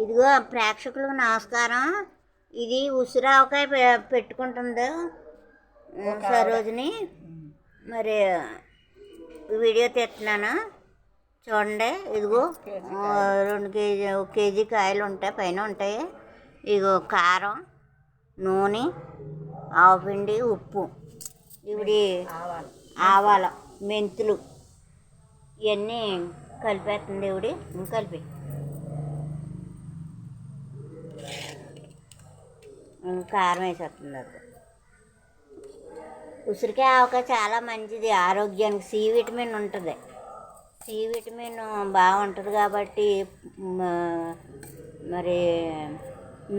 ఇదిగో ప్రేక్షకులకు నమస్కారం. ఇది ఉసిరావకాయ పెట్టుకుంటుంది సరోజిని. మరి వీడియో తీస్తున్నాను చూడండి. ఇదిగో 2 కేజీ 1 కేజీ కాయలు ఉంటాయి, పైన ఉంటాయి. ఇదిగో కారం, నూనె, ఆవుపిండి, ఉప్పు, ఇవి ఆవాల, మెంతులు ఇవన్నీ కలిపేస్తుంది ఇవిడి. కలిపి కారం వేసేస్తుంది. అది ఉసిరికాయ ఆవకాయ చాలా మంచిది ఆరోగ్యానికి. సి విటమిన్ ఉంటుంది. సి విటమిన్ బాగుంటుంది కాబట్టి మరి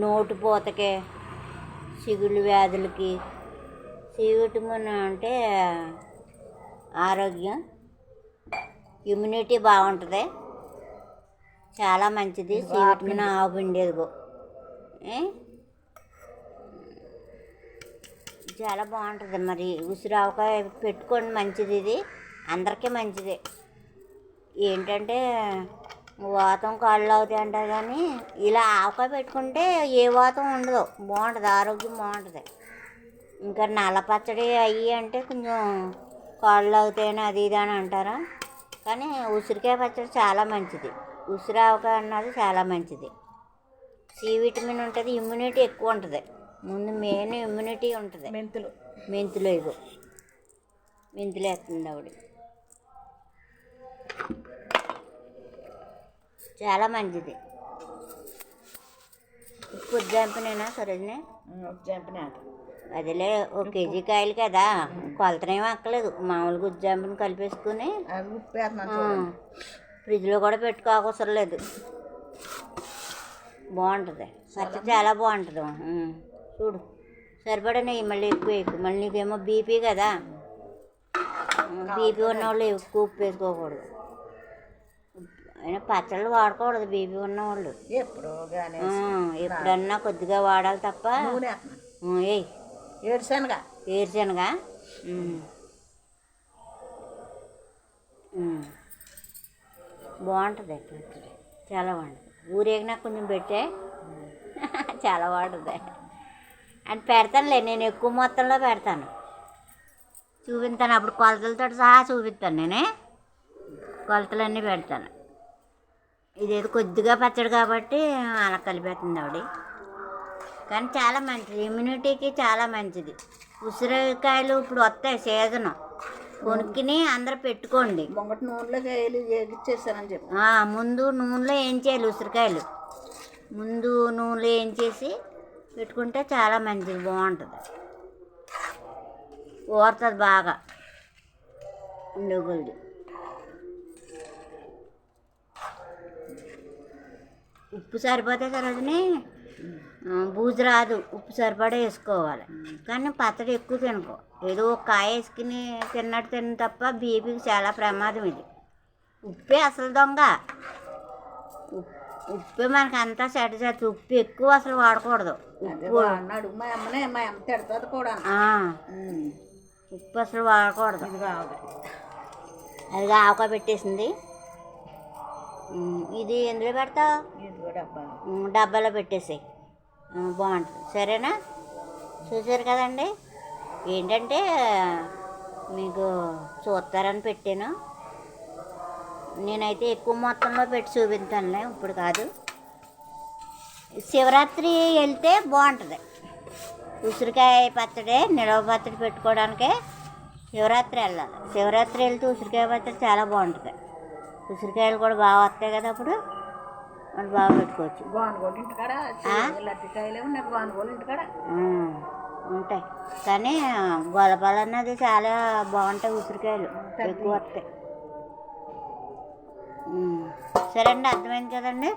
నోటిపూతకి, చిగుళ్ళు వ్యాధులకి సి విటమిన్ అంటే ఆరోగ్యం, ఇమ్యూనిటీ బాగుంటుంది, చాలా మంచిది. సి విటమిన్ ఆవుపిండి ఎదుగో చాలా బాగుంటుంది. మరి ఉసిరావకాయ పెట్టుకోండి, మంచిది. ఇది అందరికీ మంచిదే. ఏంటంటే వాతం కాళ్ళు అవుతాయి అంటారు, కానీ ఇలా ఆవకాయ పెట్టుకుంటే ఏ వాతం ఉండదు, బాగుంటుంది, ఆరోగ్యం బాగుంటుంది. ఇంకా నల్ల పచ్చడి అయ్యి అంటే కొంచెం కాళ్ళు అవుతాయని అది ఇది అని అంటారా, కానీ ఉసిరికాయ పచ్చడి చాలా మంచిది. ఉసిరావకాయ అన్నది చాలా మంచిది. సి విటమిన్ ఉంటుంది, ఇమ్యూనిటీ ఎక్కువ ఉంటుంది. ముందు మెయిన్ ఇమ్యూనిటీ ఉంటుంది. మెంతులు ఇగో మెంతులు వేస్తుంది ఆవిడ, చాలా మంచిది. ఉప్పు ఉజ్జాంపినేనా సరేనే? ఉజ్జాంపిన అదిలే 1 కేజీ కాయలు కదా, కొలతనేమో అక్కలేదు. మామూలుగా ఉజ్జాంపిని కలిపేసుకుని ఫ్రిడ్జ్లో కూడా పెట్టుకోవసరం లేదు. బాగుంటుంది పచ్చడి, చాలా బాగుంటుంది. చూడు సరిపడనే, మళ్ళీ ఎక్కువ ఎక్కువ. మళ్ళీ నీకేమో బీపీ కదా, బీపీ ఉన్నవాళ్ళు ఎక్కువ ఉప్పు వేసుకోకూడదు. అయినా పచ్చళ్ళు వాడకూడదు బీపీ ఉన్నవాళ్ళు. ఎప్పుడన్నా కొద్దిగా వాడాలి తప్ప. ఏరుశనగ బాగుంటుంది పచ్చడి, చాలా బాగుంటుంది. ఊరేగినా కొంచెం పెట్టే చాలా బాగుంటుంది. అని పెడతానులే, నేను ఎక్కువ మొత్తంలో పెడతాను, చూపిస్తాను. అప్పుడు కొలతలతో సహా చూపిస్తాను. నేనే కొలతలన్నీ పెడతాను. ఇదేదో కొద్దిగా పచ్చడి కాబట్టి అలా కలిపేస్తుంది ఆవిడ, కానీ చాలా మంచిది, ఇమ్యూనిటీకి చాలా మంచిది. ఉసిరికాయలు ఇప్పుడు వస్తాయి సీజను, కొనుక్కుని అందరూ పెట్టుకోండి. నూనెలో కాయలు వేగిచ్చేసానని చెప్పి ముందు నూనెలో వేయించేయాలి. ఉసిరికాయలు ముందు నూనెలో వేయించేసి పెట్టుకుంటే చాలా మంచిది, బాగుంటుంది, ఊరుతుంది బాగా ఉండగలది. ఉప్పు సరిపోతే సరోజని, బూజు రాదు, ఉప్పు సరిపడా వేసుకోవాలి. కానీ పచ్చడి ఎక్కువ తినకో, ఏదో ఒక కాయ వేసుకుని తిన్నట్టు తిన్న తప్ప బీపీకి చాలా ప్రమాదం ఇది. ఉప్పే అసలు దొంగ, ఉప్పే మనకి అంతా సెట్ చేస్తుంది. ఉప్పు ఎక్కువ అసలు వాడకూడదు. ఉప్పు ఉప్పు అసలు వాడకూడదు. అది ఆవకాయ పెట్టేసింది. ఇది ఎందులో పెడతావు? డబ్బాలో పెట్టేసాయి, బాగుంటుంది. సరేనా? చూసారు కదండి. ఏంటంటే మీకు చూస్తారని పెట్టాను. నేనైతే ఎక్కువ మొత్తంలో పెట్టి చూపిస్తానులే, ఇప్పుడు కాదు. శివరాత్రి వెళ్తే బాగుంటుంది ఉసిరికాయ పచ్చడి. నిలవ పచ్చడి పెట్టుకోవడానికే శివరాత్రి వెళ్ళాలి. శివరాత్రి వెళ్తే ఉసిరికాయ పచ్చడి చాలా బాగుంటుంది. ఉసిరికాయలు కూడా బాగా వస్తాయి కదా, అప్పుడు మనం బాగా పెట్టుకోవచ్చు. ఉంటాయి, కానీ గొలపాలు అన్నది చాలా బాగుంటాయి. ఉసిరికాయలు ఎక్కువ వస్తాయి. సరే అండి, అర్థమైంది కదండి.